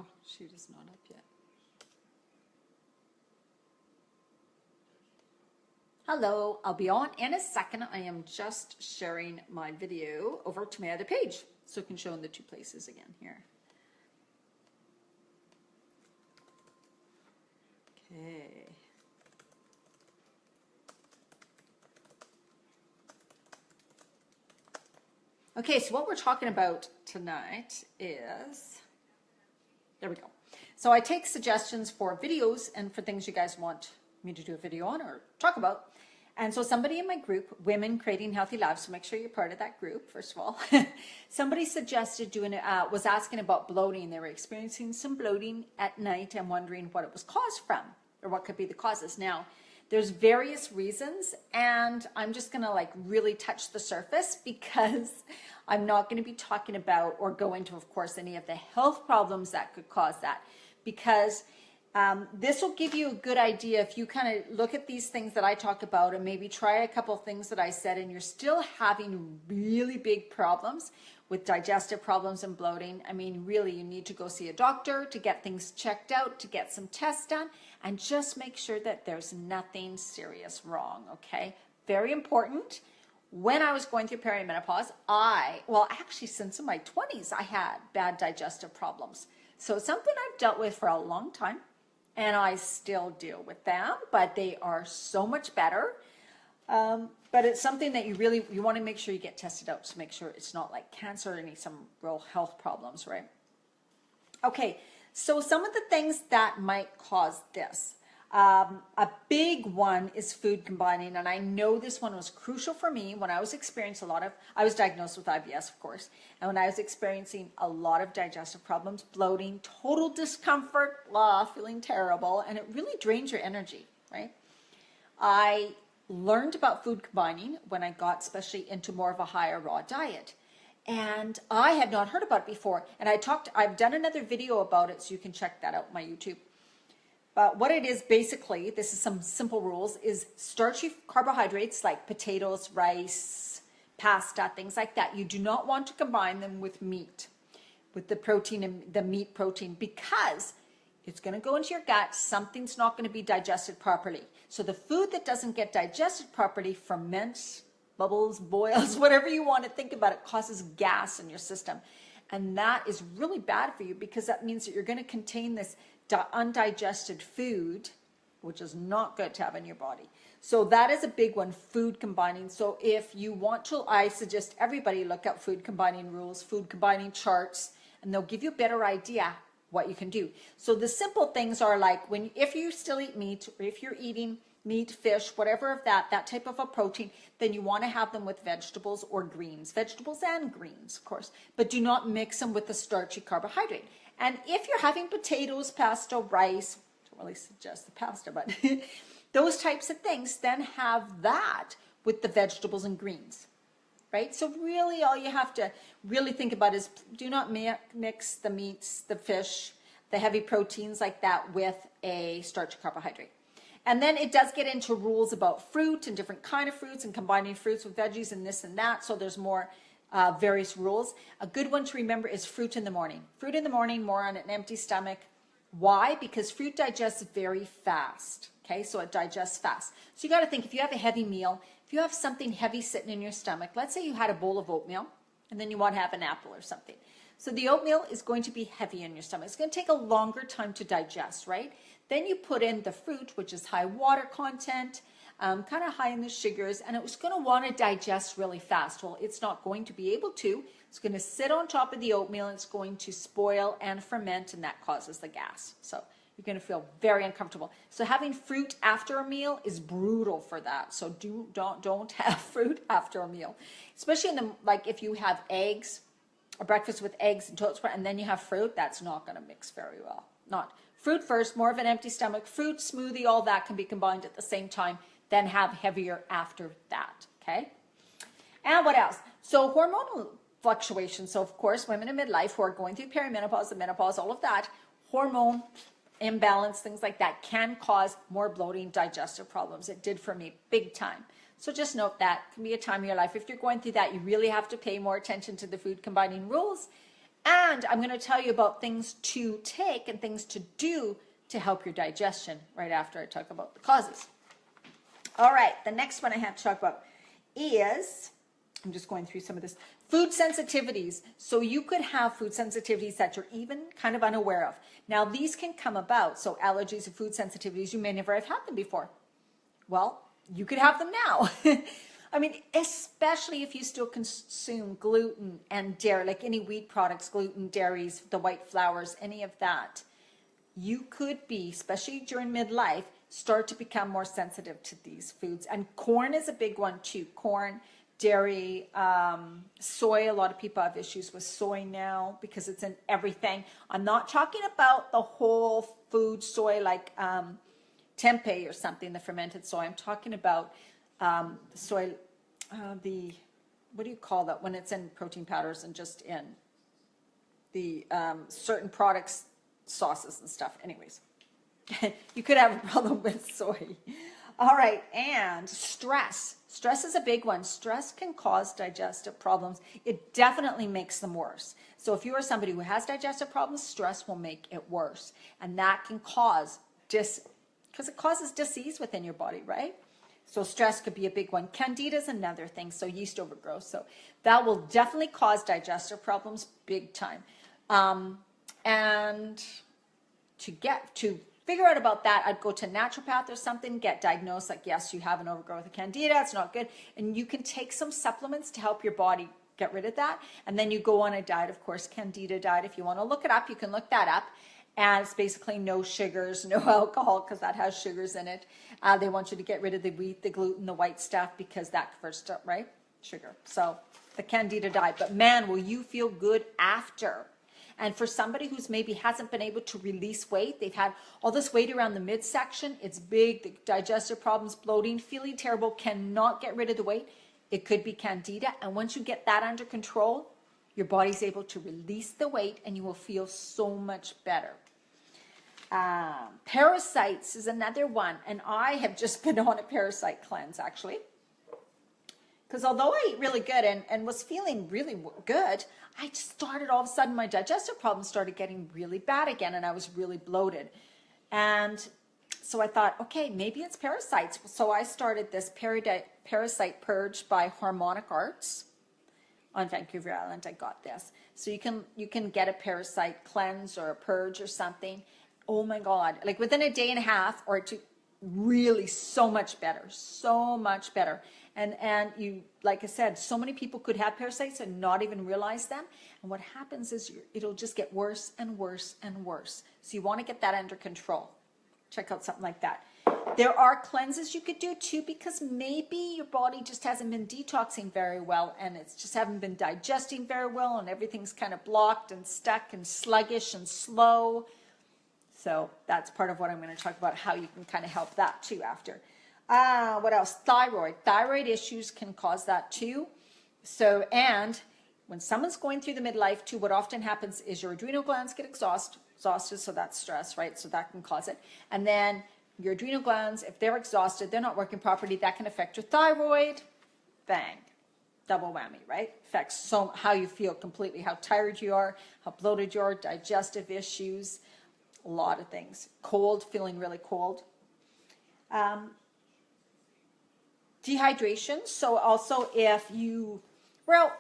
Oh, shoot, it's not up yet. Hello, I'll be on in a second. I am just sharing my video over to my other page so I can show in the two places again here. Okay. Okay, so what we're talking about tonight is, there we go. So I take suggestions for videos and for things you guys want me to do a video on or talk about. And so somebody in my group, Women Creating Healthy Lives, so make sure you're part of that group, first of all. Somebody suggested doing it, was asking about bloating. They were experiencing some bloating at night and wondering what it was caused from or what could be the causes. Now, there's various reasons, and I'm just going to like really touch the surface because I'm not going to be talking about or go into, of course, any of the health problems that could cause that, because this will give you a good idea if you kind of look at these things that I talk about and maybe try a couple of things that I said and you're still having really big problems with digestive problems and bloating. I mean, really, you need to go see a doctor to get things checked out, to get some tests done, and just make sure that there's nothing serious wrong, okay? Very important. When I was going through perimenopause, actually since in my 20s, I had bad digestive problems. So it's something I've dealt with for a long time. And I still deal with them, but they are so much better. But it's something that you want to make sure you get tested out to make sure it's not like cancer or some real health problems, right? Okay, so some of the things that might cause this. A big one is food combining, and I know this one was crucial for me when I was experiencing I was diagnosed with IBS, of course, and when I was experiencing a lot of digestive problems, bloating, total discomfort, feeling terrible, and it really drains your energy, right? I learned about food combining when I got especially into more of a higher raw diet. And I had not heard about it before. And I've done another video about it, so you can check that out on my YouTube. But what it is basically, this is some simple rules, is starchy carbohydrates like potatoes, rice, pasta, things like that. You do not want to combine them with meat, with the protein and the meat protein, because it's going to go into your gut. Something's not going to be digested properly. So the food that doesn't get digested properly ferments, bubbles, boils, whatever you want to think about it, causes gas in your system. And that is really bad for you because that means that you're going to contain this undigested food, which is not good to have in your body. So that is a big one, food combining. So if you want to, I suggest everybody look up food combining rules, food combining charts, and they'll give you a better idea what you can do. So the simple things are like if you still eat meat, or if you're eating meat, fish, whatever of that type of a protein, then you want to have them with vegetables or greens, vegetables and greens, of course, but do not mix them with the starchy carbohydrate. And if you're having potatoes, pasta, rice, I don't really suggest the pasta, but those types of things, then have that with the vegetables and greens, right? So really all you have to really think about is do not mix the meats, the fish, the heavy proteins like that with a starchy carbohydrate. And then it does get into rules about fruit and different kind of fruits and combining fruits with veggies and this and that. So there's more various rules. A good one to remember is fruit in the morning. Fruit in the morning, more on an empty stomach. Why? Because fruit digests very fast. Okay, so it digests fast. So you got to think, if you have a heavy meal, if you have something heavy sitting in your stomach, let's say you had a bowl of oatmeal and then you want to have an apple or something. So the oatmeal is going to be heavy in your stomach. It's going to take a longer time to digest, right? Then you put in the fruit, which is high water content, kind of high in the sugars, and it was going to want to digest really fast. Well, it's not going to be able to. It's going to sit on top of the oatmeal, and it's going to spoil and ferment, and that causes the gas. So you're going to feel very uncomfortable. So having fruit after a meal is brutal for that. So don't have fruit after a meal, especially if you have eggs, a breakfast with eggs and toast, and then you have fruit. That's not going to mix very well. Not fruit first, more of an empty stomach. Fruit, smoothie, all that can be combined at the same time. Then have heavier after that. Okay. And what else? So hormonal fluctuations. So of course, women in midlife who are going through perimenopause and menopause, all of that, hormone imbalance, things like that can cause more bloating, digestive problems. It did for me big time. So just note that. It can be a time in your life. If you're going through that, you really have to pay more attention to the food combining rules And I'm going to tell you about things to take and things to do to help your digestion right after I talk about the causes. All right, the next one I have to talk about is, I'm just going through some of this, food sensitivities. So you could have food sensitivities that you're even kind of unaware of. Now, these can come about. So allergies and food sensitivities, you may never have had them before. Well, you could have them now. I mean, especially if you still consume gluten and dairy, like any wheat products, gluten, dairies, the white flours, any of that. You could be, especially during midlife, start to become more sensitive to these foods. And corn is a big one too. Corn, dairy, soy. A lot of people have issues with soy now because it's in everything. I'm not talking about the whole food soy like tempeh or something, the fermented soy. I'm talking about soy, what do you call that when it's in protein powders and just in the certain products, sauces and stuff. Anyways, you could have a problem with soy. All right, and stress. Stress is a big one. Stress can cause digestive problems. It definitely makes them worse. So if you are somebody who has digestive problems, stress will make it worse. And that can cause because it causes disease within your body, right? So stress could be a big one. Candida is another thing, so yeast overgrowth. So that will definitely cause digestive problems big time. And to figure out about that, I'd go to a naturopath or something, get diagnosed, like, yes, you have an overgrowth of candida, it's not good. And you can take some supplements to help your body get rid of that. And then you go on a diet, of course, candida diet. If you want to look it up, you can look that up. And it's basically no sugars, no alcohol, because that has sugars in it. They want you to get rid of the wheat, the gluten, the white stuff, because that converts to, right, sugar. So the candida diet. But man, will you feel good after. And for somebody who's maybe hasn't been able to release weight, they've had all this weight around the midsection, it's big, the digestive problems, bloating, feeling terrible, cannot get rid of the weight, it could be candida. And once you get that under control, your body's able to release the weight and you will feel so much better. Parasites is another one. And I have just been on a parasite cleanse, actually. Because although I ate really good and was feeling really good, I just started, all of a sudden, my digestive problems started getting really bad again, and I was really bloated. And so I thought, okay, maybe it's parasites. So I started this parasite purge by Harmonic Arts on Vancouver Island. I got this. So you can get a parasite cleanse or a purge or something. Oh my God, like within a day and a half or two, really so much better. And you, like I said, so many people could have parasites and not even realize them. And what happens is it'll just get worse and worse and worse. So you want to get that under control. Check out something like that. There are cleanses you could do too, because maybe your body just hasn't been detoxing very well and it's just haven't been digesting very well and everything's kind of blocked and stuck and sluggish and slow. So that's part of what I'm going to talk about, how you can kind of help that too after. What else? Thyroid issues can cause that too. So, and when someone's going through the midlife too, what often happens is your adrenal glands get exhausted, so that's stress, right? So that can cause it. And then your adrenal glands, if they're exhausted, they're not working properly, that can affect your thyroid. Bang. Double whammy, right? Affects so how you feel completely, how tired you are, how bloated you are, digestive issues, a lot of things. Cold, feeling really cold. Dehydration. So also if you were out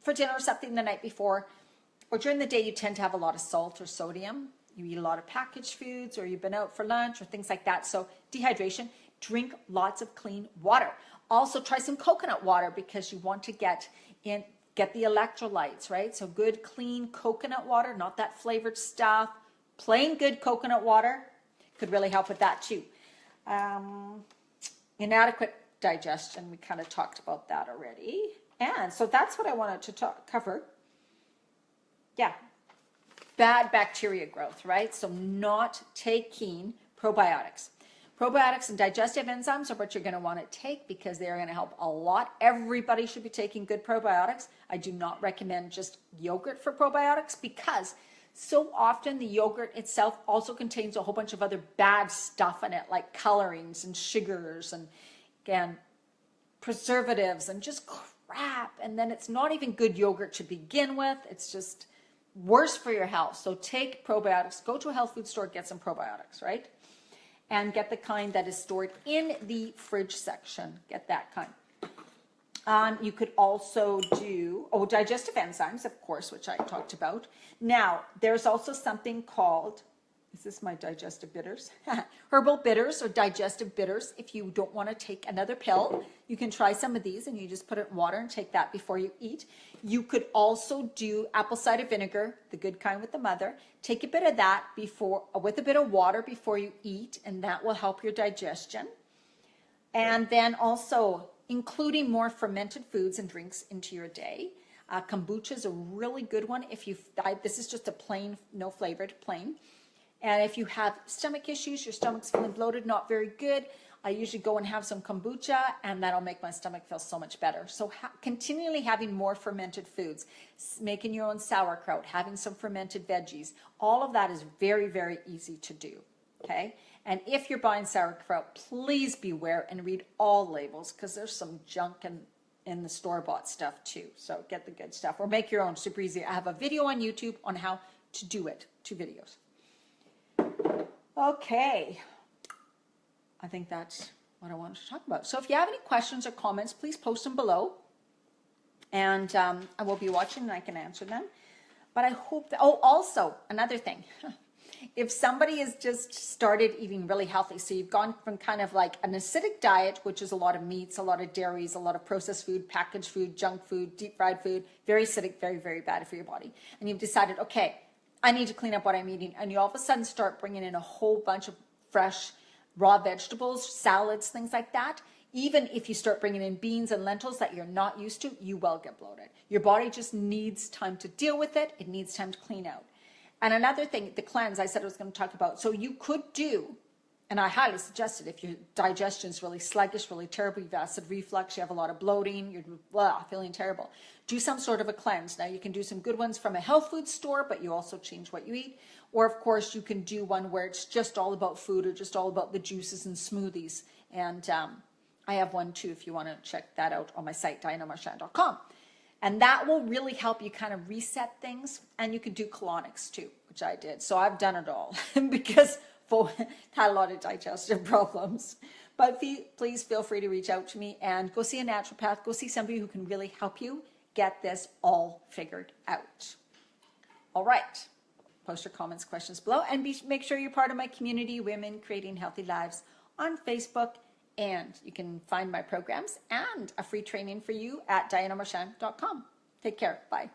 for dinner or something the night before, or during the day you tend to have a lot of salt or sodium, you eat a lot of packaged foods, or you've been out for lunch or things like that. So dehydration, drink lots of clean water. Also try some coconut water, because you want to get the electrolytes, right? So good clean coconut water, not that flavored stuff. Plain good coconut water could really help with that too. Inadequate digestion, we kind of talked about that already. And so that's what I wanted to cover. Yeah, bad bacteria growth, right? So not taking probiotics. Probiotics and digestive enzymes are what you're going to want to take, because they're going to help a lot. Everybody should be taking good probiotics. I do not recommend just yogurt for probiotics, because so often the yogurt itself also contains a whole bunch of other bad stuff in it, like colorings and sugars and preservatives and just crap. And then it's not even good yogurt to begin with. It's just worse for your health. So take probiotics, go to a health food store, get some probiotics, right? And get the kind that is stored in the fridge section. Get that kind. You could also do, digestive enzymes, of course, which I talked about. Now, there's also something called, is this my digestive bitters? Herbal bitters or digestive bitters. If you don't want to take another pill, you can try some of these and you just put it in water and take that before you eat. You could also do apple cider vinegar, the good kind with the mother. Take a bit of that with a bit of water before you eat, and that will help your digestion. And then also including more fermented foods and drinks into your day. Kombucha is a really good one. This is just a plain, no flavored, plain. And if you have stomach issues, your stomach's feeling bloated, not very good, I usually go and have some kombucha, and that'll make my stomach feel so much better. So continually having more fermented foods, making your own sauerkraut, having some fermented veggies, all of that is very, very easy to do, okay? And if you're buying sauerkraut, please beware and read all labels, because there's some junk in the store-bought stuff too. So get the good stuff, or make your own, super easy. I have a video on YouTube on how to do it, 2 videos. Okay, I think that's what I wanted to talk about. So if you have any questions or comments, please post them below, and I will be watching and I can answer them. But I hope that, also another thing, if somebody has just started eating really healthy, so you've gone from kind of like an acidic diet, which is a lot of meats, a lot of dairies, a lot of processed food, packaged food, junk food, deep fried food, very acidic, very, very bad for your body. And you've decided, okay, I need to clean up what I'm eating. And you all of a sudden start bringing in a whole bunch of fresh, raw vegetables, salads, things like that. Even if you start bringing in beans and lentils that you're not used to, you will get bloated. Your body just needs time to deal with it. It needs time to clean out. And another thing, the cleanse I said I was going to talk about. So you could do, and I highly suggest it, if your digestion is really sluggish, really terrible, you've acid reflux, you have a lot of bloating, you're feeling terrible, do some sort of a cleanse. Now you can do some good ones from a health food store, but you also change what you eat. Or of course you can do one where it's just all about food, or just all about the juices and smoothies. And I have one too if you want to check that out on my site, dianamarchand.com. And that will really help you kind of reset things. And you can do colonics too, which I did. So I've done it all because I had a lot of digestive problems. But please feel free to reach out to me and go see a naturopath. Go see somebody who can really help you get this all figured out. All right. Post your comments, questions below. And make sure you're part of my community, Women Creating Healthy Lives, on Facebook. And you can find my programs and a free training for you at dianamarchand.com. Take care. Bye.